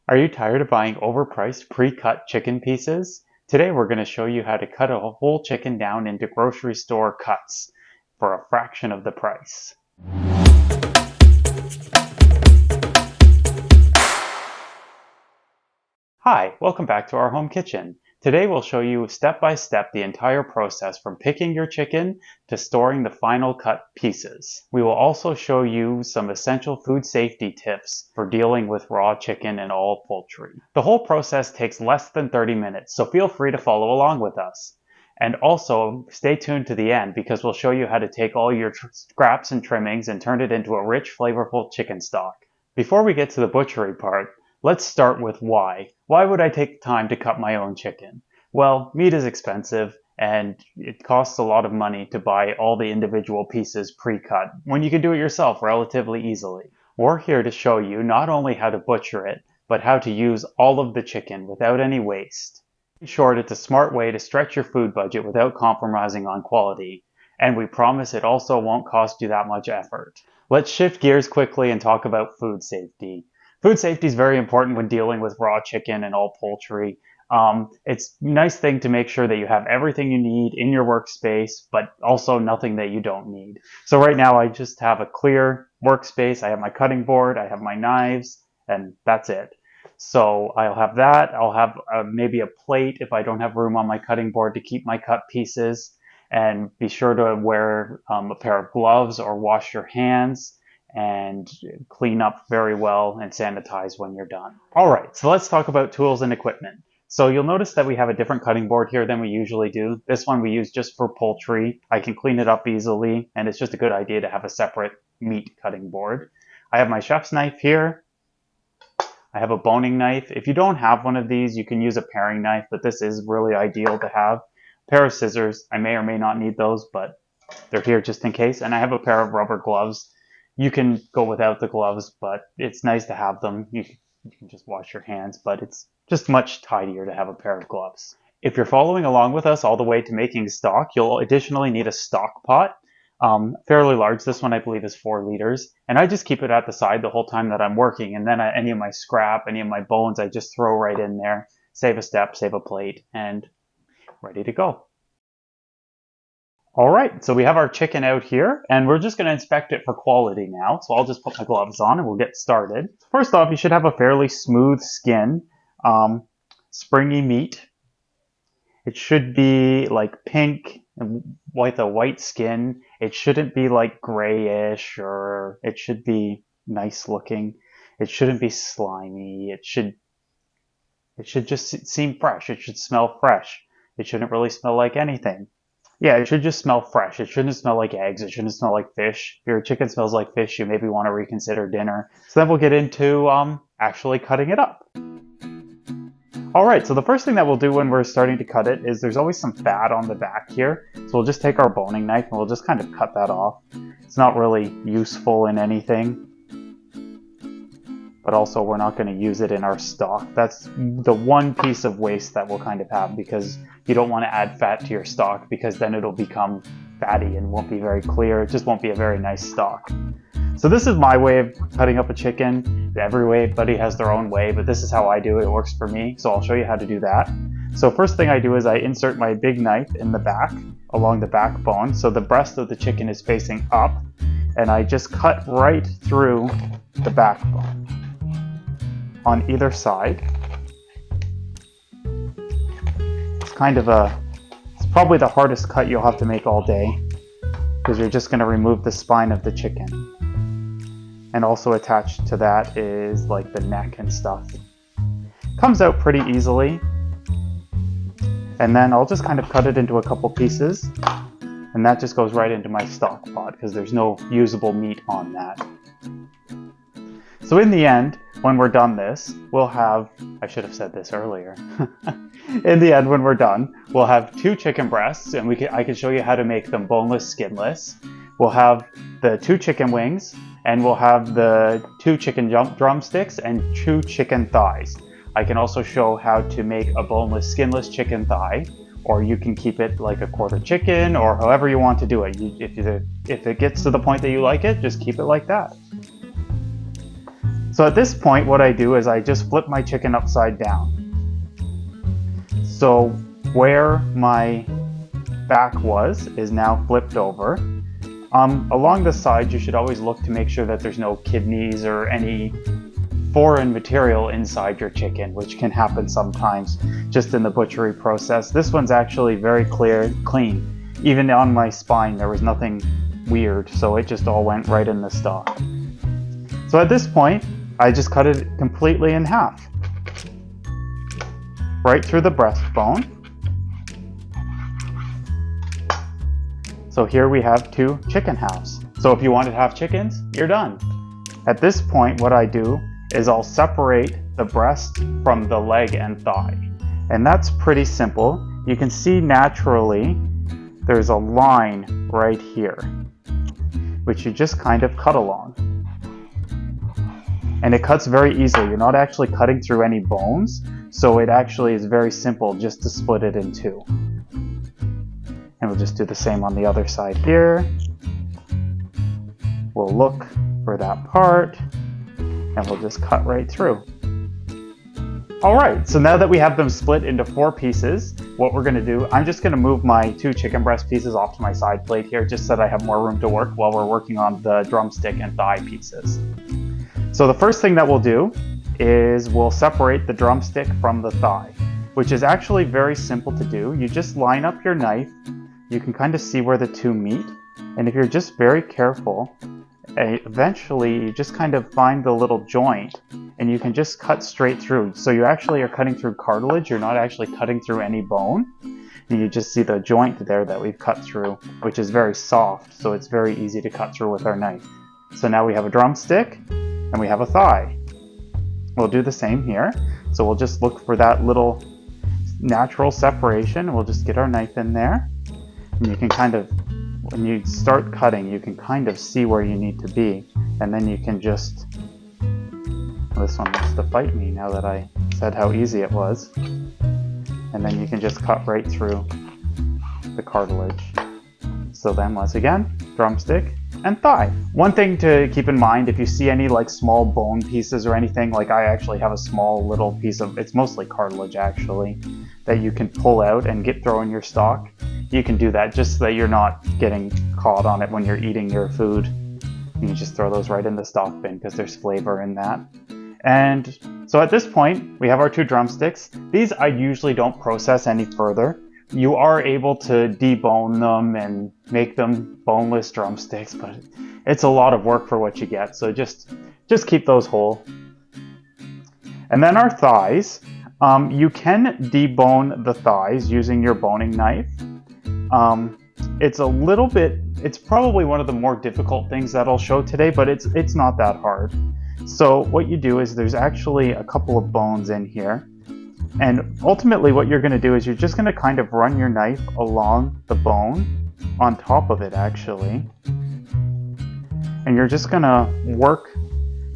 Are you tired of buying overpriced pre-cut chicken pieces? Today we're going to show you how to cut a whole chicken down into grocery store cuts for a fraction of the price. Hi, welcome back to our home kitchen. Today we'll show you step by step the entire process from picking your chicken to storing the final cut pieces. We will also show you some essential food safety tips for dealing with raw chicken and all poultry. The whole process takes less than 30 minutes, so feel free to follow along with us. And also stay tuned to the end because we'll show you how to take all your scraps and trimmings and turn it into a rich, flavorful chicken stock. Before we get to the butchery part, let's start with why. Why would I take time to cut my own chicken? Well, meat is expensive and it costs a lot of money to buy all the individual pieces pre-cut when you can do it yourself relatively easily. We're here to show you not only how to butcher it, but how to use all of the chicken without any waste. In short, it's a smart way to stretch your food budget without compromising on quality, and we promise it also won't cost you that much effort. Let's shift gears quickly and talk about food safety. Food safety is very important when dealing with raw chicken and all poultry. It's a nice thing to make sure that you have everything you need in your workspace, but also nothing that you don't need. So right now I just have a clear workspace. I have my cutting board, I have my knives, and that's it. So I'll have that. I'll have maybe a plate if I don't have room on my cutting board to keep my cut pieces. And be sure to wear a pair of gloves or wash your hands and clean up very well and sanitize when you're done. All right, so let's talk about tools and equipment. So you'll notice that we have a different cutting board here than we usually do. This one we use just for poultry. I can clean it up easily, and it's just a good idea to have a separate meat cutting board. I have my chef's knife here. I have a boning knife. If you don't have one of these, you can use a paring knife, but this is really ideal to have. A pair of scissors. I may or may not need those, but they're here just in case. And I have a pair of rubber gloves. You can go without the gloves, but it's nice to have them. You can just wash your hands, but it's just much tidier to have a pair of gloves. If you're following along with us all the way to making stock, you'll additionally need a stock pot. Fairly large. This one I believe is 4 liters. And I just keep it at the side the whole time that I'm working. And then any of my scrap, any of my bones, I just throw right in there. Save a step, save a plate, and ready to go. All right, so we have our chicken out here, and we're just going to inspect it for quality now. So I'll just put my gloves on and we'll get started. First off, you should have a fairly smooth skin, springy meat. It should be like pink and with a white skin. It shouldn't be like grayish, or it should be nice looking. It shouldn't be slimy. It should just seem fresh. It should smell fresh. It shouldn't really smell like anything. Yeah, it should just smell fresh. It shouldn't smell like eggs. It shouldn't smell like fish. If your chicken smells like fish, you maybe want to reconsider dinner. So then we'll get into actually cutting it up. All right, so the first thing that we'll do when we're starting to cut it is there's always some fat on the back here. So we'll just take our boning knife and we'll just kind of cut that off. It's not really useful in anything, but also we're not going to use it in our stock. That's the one piece of waste that we'll kind of have, because you don't want to add fat to your stock, because then it'll become fatty and won't be very clear. It just won't be a very nice stock. So this is my way of cutting up a chicken. Everybody has their own way, but this is how I do it. It works for me, so I'll show you how to do that. So first thing I do is I insert my big knife in the back, along the backbone, so the breast of the chicken is facing up, and I just cut right through the backbone on either side. It's probably the hardest cut you'll have to make all day, because you're just going to remove the spine of the chicken. And also attached to that is like the neck and stuff. Comes out pretty easily. And then I'll just kind of cut it into a couple pieces, and that just goes right into my stock pot because there's no usable meat on that. So in the end, when we're done this, we'll have, I should have said this earlier. In the end, when we're done, we'll have 2 chicken breasts, and I can show you how to make them boneless, skinless. We'll have the 2 chicken wings, and we'll have the 2 chicken drumsticks and 2 chicken thighs. I can also show how to make a boneless, skinless chicken thigh, or you can keep it like a quarter chicken, or however you want to do it. If it gets to the point that you like it, just keep it like that. So at this point, what I do is I just flip my chicken upside down. So where my back was is now flipped over. Along the sides, you should always look to make sure that there's no kidneys or any foreign material inside your chicken, which can happen sometimes just in the butchery process. This one's actually very clean. Even on my spine, there was nothing weird, so it just all went right in the stock. So at this point, I just cut it completely in half, right through the breastbone. So here we have 2 chicken halves. So if you wanted to have chickens, you're done. At this point, what I do is I'll separate the breast from the leg and thigh. And that's pretty simple. You can see naturally there's a line right here, which you just kind of cut along. And it cuts very easily. You're not actually cutting through any bones, so it actually is very simple just to split it in 2. And we'll just do the same on the other side here. We'll look for that part, and we'll just cut right through. Alright, so now that we have them split into 4 pieces, what we're going to do, I'm just going to move my 2 chicken breast pieces off to my side plate here, just so that I have more room to work while we're working on the drumstick and thigh pieces. So the first thing that we'll do is we'll separate the drumstick from the thigh, which is actually very simple to do. You just line up your knife. You can kind of see where the 2 meet, and if you're just very careful, eventually you just kind of find the little joint and you can just cut straight through. So you actually are cutting through cartilage, you're not actually cutting through any bone, and you just see the joint there that we've cut through, which is very soft, so it's very easy to cut through with our knife. So now we have a drumstick and we have a thigh. We'll do the same here. So we'll just look for that little natural separation. We'll just get our knife in there. And you can kind of, when you start cutting, you can kind of see where you need to be. And then you can just, this one wants to fight me now that I said how easy it was. And then you can just cut right through the cartilage. So then once again, drumstick and thigh. One thing to keep in mind, if you see any like small bone pieces or anything, like I actually have a small little piece of, it's mostly cartilage actually, that you can pull out and throw in your stock. You can do that just so that you're not getting caught on it when you're eating your food. You can just throw those right in the stock bin because there's flavor in that. And so at this point, we have our 2 drumsticks. These I usually don't process any further. You are able to debone them and make them boneless drumsticks, but it's a lot of work for what you get. So just keep those whole. And then our thighs. You can debone the thighs using your boning knife. It's probably one of the more difficult things that I'll show today, but it's not that hard. So what you do is there's actually a couple of bones in here. And ultimately what you're going to do is you're just going to kind of run your knife along the bone, on top of it actually. And you're just going to work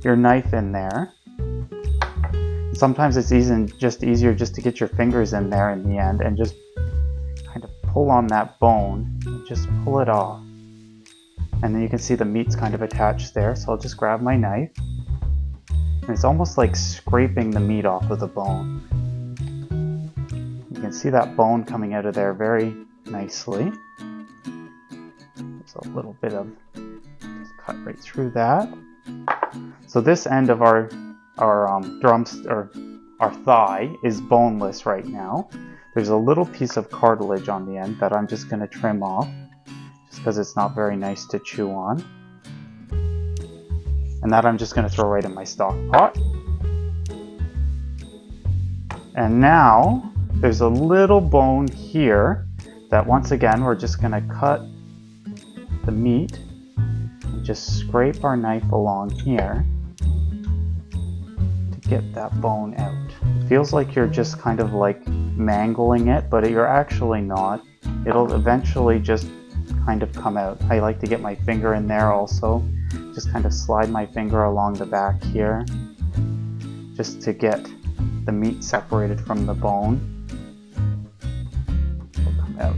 your knife in there. Sometimes it's easier just to get your fingers in there in the end and just kind of pull on that bone and just pull it off. And then you can see the meat's kind of attached there, so I'll just grab my knife. And it's almost like scraping the meat off of the bone. You can see that bone coming out of there very nicely. There's a little bit of, just cut right through that. So this end of our thigh is boneless right now. There's a little piece of cartilage on the end that I'm just going to trim off, just because it's not very nice to chew on. And that I'm just going to throw right in my stock pot. And now there's a little bone here that once again we're just going to cut the meat and just scrape our knife along here to get that bone out. It feels like you're just kind of like mangling it, but you're actually not. It'll eventually just kind of come out. I like to get my finger in there also. Just kind of slide my finger along the back here just to get the meat separated from the bone. It'll come out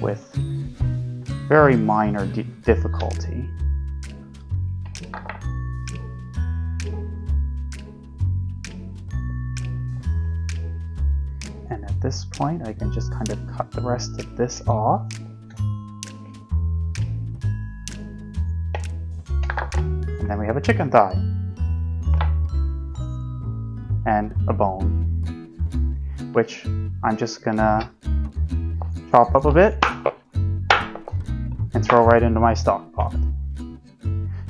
with very minor difficulty. And at this point, I can just kind of cut the rest of this off. And then we have a chicken thigh. And a bone, which I'm just gonna chop up a bit and throw right into my stock pot.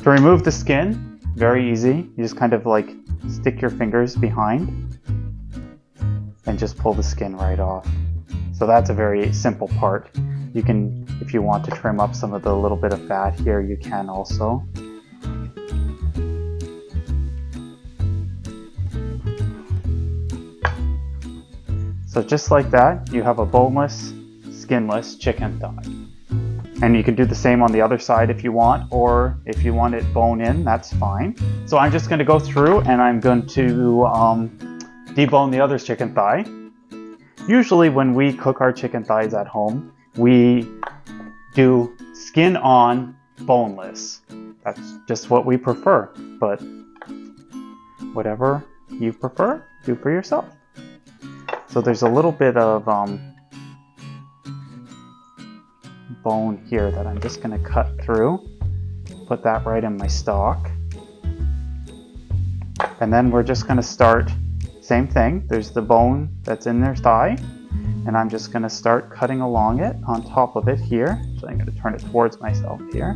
To remove the skin, very easy. You just kind of like stick your fingers behind and just pull the skin right off. So that's a very simple part. You can, if you want to trim up some of the little bit of fat here, you can also. So just like that, you have a boneless, skinless chicken thigh. And you can do the same on the other side if you want, or if you want it bone in, that's fine. So I'm just going to go through and I'm going to debone the other chicken thigh. Usually when we cook our chicken thighs at home, we do skin on, boneless. That's just what we prefer, but whatever you prefer, do for yourself. So there's a little bit of bone here that I'm just going to cut through, put that right in my stock. And then we're just going to start, same thing, there's the bone that's in their thigh, and I'm just going to start cutting along it on top of it here. So I'm going to turn it towards myself here.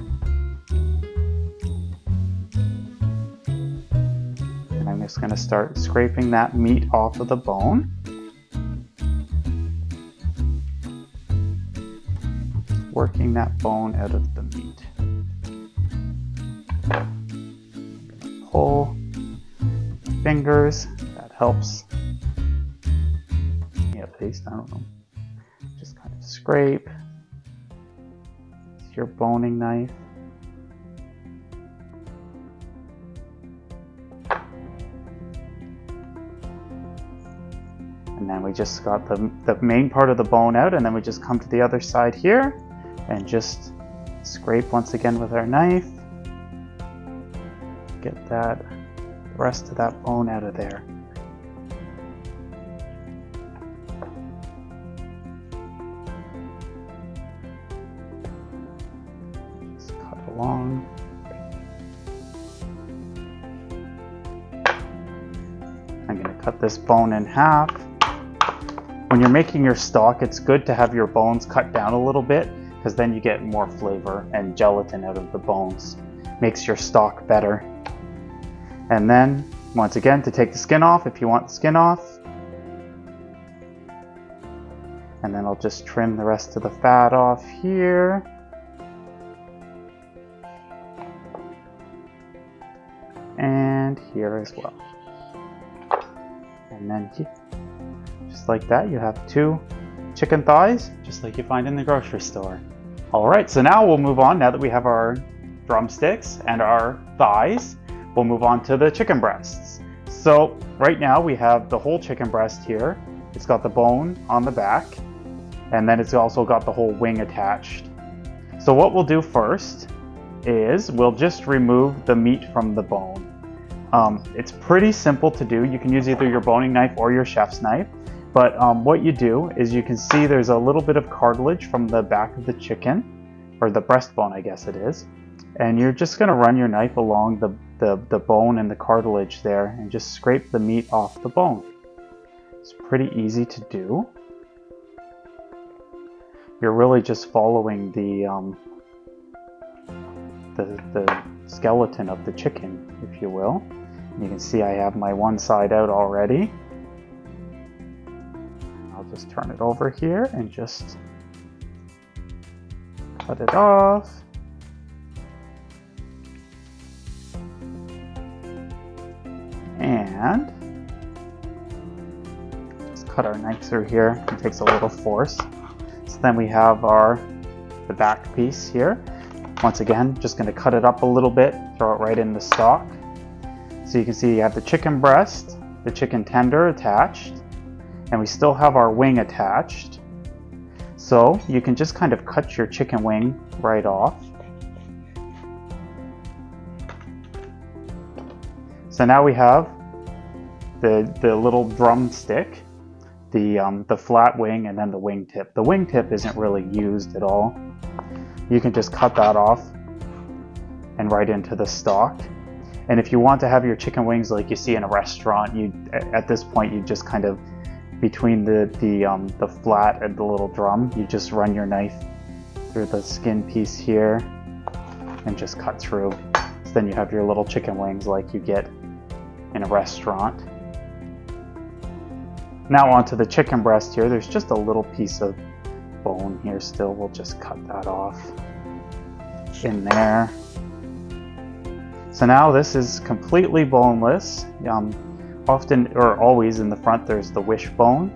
And I'm just going to start scraping that meat off of the bone. Working that bone out of the meat. Pull fingers, that helps. Yeah, paste, I don't know. Just kind of scrape. Use your boning knife. And then we just got the main part of the bone out, and then we just come to the other side here and just scrape once again with our knife. Get the rest of that bone out of there. Just cut along. I'm going to cut this bone in half. When you're making your stock, it's good to have your bones cut down a little bit, because then you get more flavor and gelatin out of the bones. Makes your stock better. And then, once again, to take the skin off, if you want the skin off. And then I'll just trim the rest of the fat off here. And here as well. And then, just like that, you have 2 chicken thighs, just like you find in the grocery store. Alright, so now we'll move on, now that we have our drumsticks and our thighs, we'll move on to the chicken breasts. So right now we have the whole chicken breast here. It's got the bone on the back, and then it's also got the whole wing attached. So what we'll do first is we'll just remove the meat from the bone. It's pretty simple to do. You can use either your boning knife or your chef's knife. But what you do is you can see there's a little bit of cartilage from the back of the chicken, or the breastbone I guess it is. And you're just going to run your knife along the bone and the cartilage there and just scrape the meat off the bone. It's pretty easy to do. You're really just following the skeleton of the chicken, if you will. You can see I have my one side out already. I'll just turn it over here and just cut it off. And just cut our knife through here. It takes a little force. So then we have the back piece here. Once again, just going to cut it up a little bit, throw it right in the stock. So you can see you have the chicken breast, the chicken tender attached, and we still have our wing attached. So you can just kind of cut your chicken wing right off. So now we have the little drumstick the flat wing and then the wingtip. The wingtip isn't really used at all. You can just cut that off and right into the stock. And if you want to have your chicken wings like you see in a restaurant, at this point you just kind of, between the flat and the little drum, you just run your knife through the skin piece here and just cut through. So then you have your little chicken wings like you get in a restaurant. Now onto the chicken breast here. There's just a little piece of bone here still. We'll just cut that off in there. So now this is completely boneless. Often or always in the front there's the wishbone.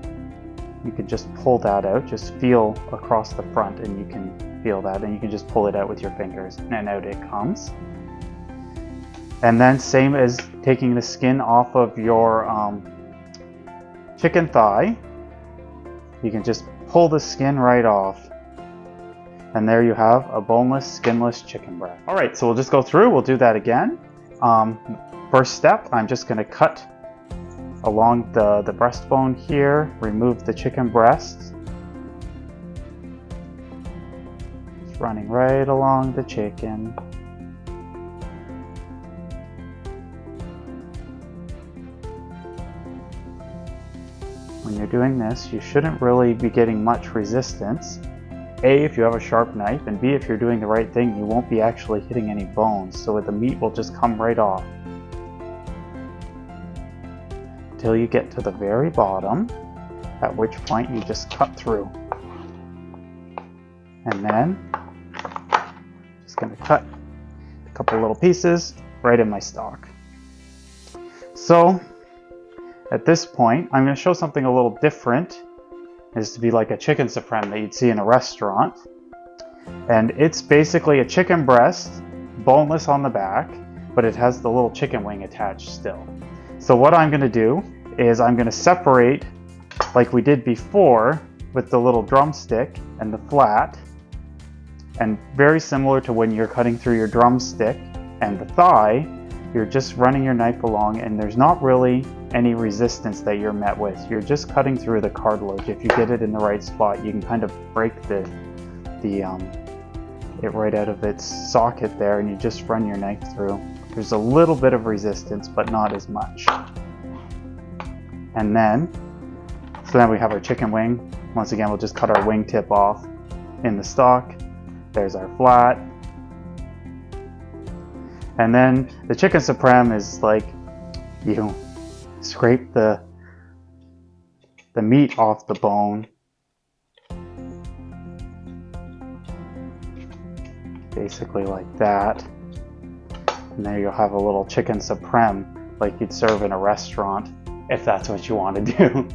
You can just pull that out, just feel across the front and you can feel that, and you can just pull it out with your fingers and out it comes. And then same as taking the skin off of your chicken thigh, you can just pull the skin right off. And there you have a boneless, skinless chicken breast. All right, so we'll just go through, we'll do that again. First step, I'm just gonna cut along the breastbone here, remove the chicken breast. Just running right along the chicken. When you're doing this, you shouldn't really be getting much resistance. A, if you have a sharp knife, and B, if you're doing the right thing, you won't be actually hitting any bones, so the meat will just come right off. Until you get to the very bottom, at which point you just cut through. And then, just gonna cut a couple little pieces right in my stock. So, at this point, I'm gonna show something a little different. Is to be like a chicken supreme that you'd see in a restaurant. And it's basically a chicken breast, boneless on the back, but it has the little chicken wing attached still. So what I'm going to do is I'm going to separate, like we did before with the little drumstick and the flat, and very similar to when you're cutting through your drumstick and the thigh, you're just running your knife along and there's not really any resistance that you're met with. You're just cutting through the cartilage. If you get it in the right spot, you can kind of break it right out of its socket there, and you just run your knife through. There's a little bit of resistance, but not as much. And then, so then we have our chicken wing. Once again, we'll just cut our wing tip off in the stock. There's our flat. And then the chicken supreme is like, you scrape the meat off the bone. Basically like that. And there you'll have a little chicken supreme like you'd serve in a restaurant, if that's what you want to do.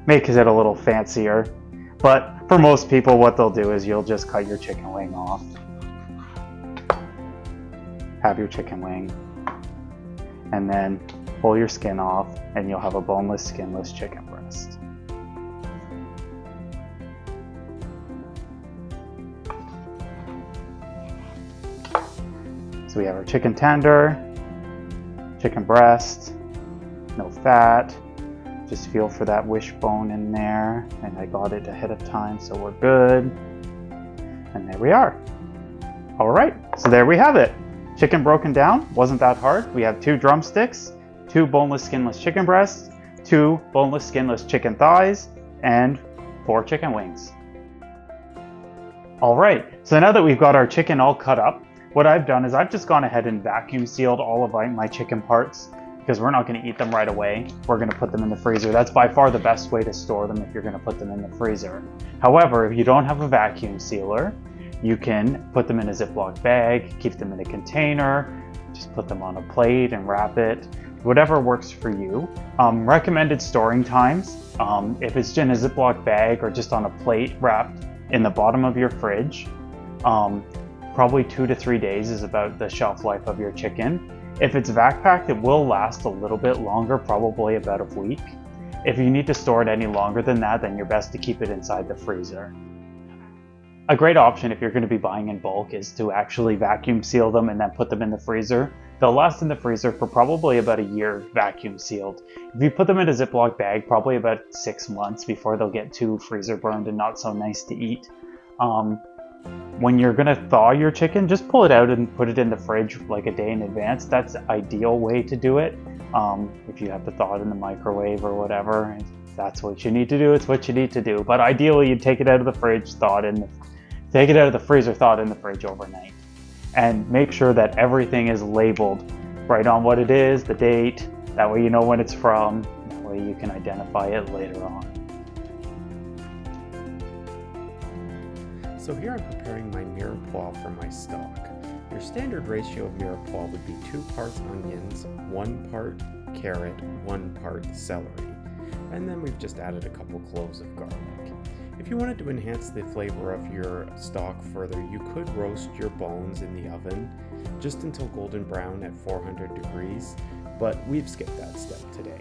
Makes it a little fancier. But for most people, what they'll do is you'll just cut your chicken wing off. Have your chicken wing. And then pull your skin off and you'll have a boneless, skinless chicken breast. So we have our chicken tender, chicken breast, no fat. Just feel for that wishbone in there, and I got it ahead of time, so we're good. And there we are. All right, so there we have it. Chicken broken down, wasn't that hard. We have 2 drumsticks, 2 boneless, skinless chicken breasts, 2 boneless, skinless chicken thighs, and 4 chicken wings. All right, so now that we've got our chicken all cut up, what I've done is I've just gone ahead and vacuum sealed all of my chicken parts, because we're not going to eat them right away. We're going to put them in the freezer. That's by far the best way to store them if you're going to put them in the freezer. However, if you don't have a vacuum sealer, you can put them in a Ziploc bag, keep them in a container, just put them on a plate and wrap it, whatever works for you. Recommended storing times, if it's in a Ziploc bag or just on a plate wrapped in the bottom of your fridge, probably 2 to 3 days is about the shelf life of your chicken. If it's vac packed, it will last a little bit longer, probably about a week. If you need to store it any longer than that, then you're best to keep it inside the freezer. A great option if you're going to be buying in bulk is to actually vacuum seal them and then put them in the freezer. They'll last in the freezer for probably about a year, vacuum sealed. If you put them in a Ziploc bag, probably about 6 months before they'll get too freezer burned and not so nice to eat. When you're gonna thaw your chicken, just pull it out and put it in the fridge like a day in advance. That's the ideal way to do it. If you have to thaw it in the microwave or whatever, that's what you need to do. It's what you need to do. But ideally, you take it out of the fridge, take it out of the freezer, thaw it in the fridge overnight, and make sure that everything is labeled right on what it is, the date. That way you know when it's from. That way you can identify it later on. So here I'm preparing my mirepoix for my stock. Your standard ratio of mirepoix would be 2 parts onions, 1 part carrot, 1 part celery. And then we've just added a couple cloves of garlic. If you wanted to enhance the flavor of your stock further, you could roast your bones in the oven just until golden brown at 400 degrees, but we've skipped that step today.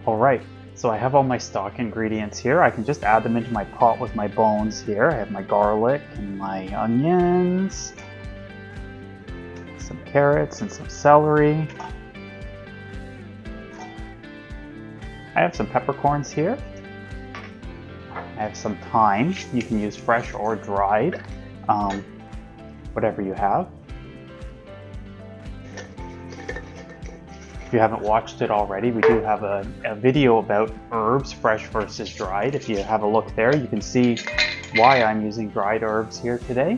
Alright, so I have all my stock ingredients here. I can just add them into my pot with my bones here. I have my garlic and my onions, some carrots and some celery. I have some peppercorns here. I have some thyme. You can use fresh or dried, whatever you have. If you haven't watched it already, we do have a video about herbs, fresh versus dried. If you have a look there, you can see why I'm using dried herbs here today.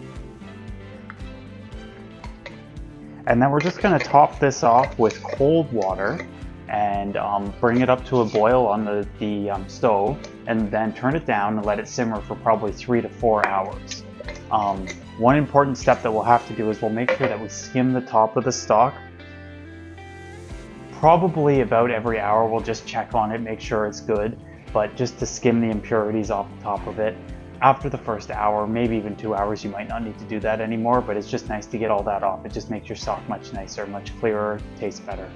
And then we're just going to top this off with cold water and bring it up to a boil on the stove, and then turn it down and let it simmer for probably 3 to 4 hours. One important step that we'll have to do is we'll make sure that we skim the top of the stock. Probably about every hour we'll just check on it, make sure it's good, but just to skim the impurities off the top of it. After the first hour, maybe even 2 hours, you might not need to do that anymore, but it's just nice to get all that off. It just makes your stock much nicer, much clearer, tastes better.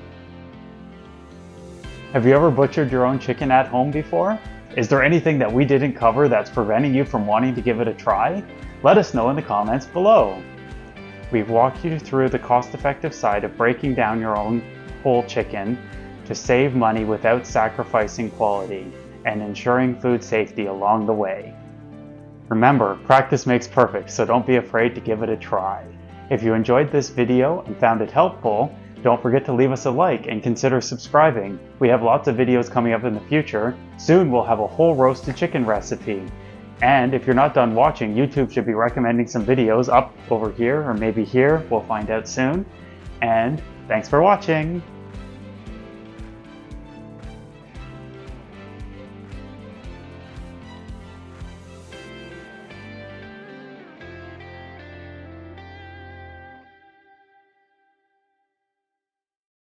Have you ever butchered your own chicken at home before? Is there anything that we didn't cover that's preventing you from wanting to give it a try? Let us know in the comments below. We've walked you through the cost-effective side of breaking down your own whole chicken to save money without sacrificing quality and ensuring food safety along the way. Remember, practice makes perfect, so don't be afraid to give it a try. If you enjoyed this video and found it helpful, don't forget to leave us a like and consider subscribing. We have lots of videos coming up in the future. Soon we'll have a whole roasted chicken recipe. And if you're not done watching, YouTube should be recommending some videos up over here or maybe here. We'll find out soon. And thanks for watching!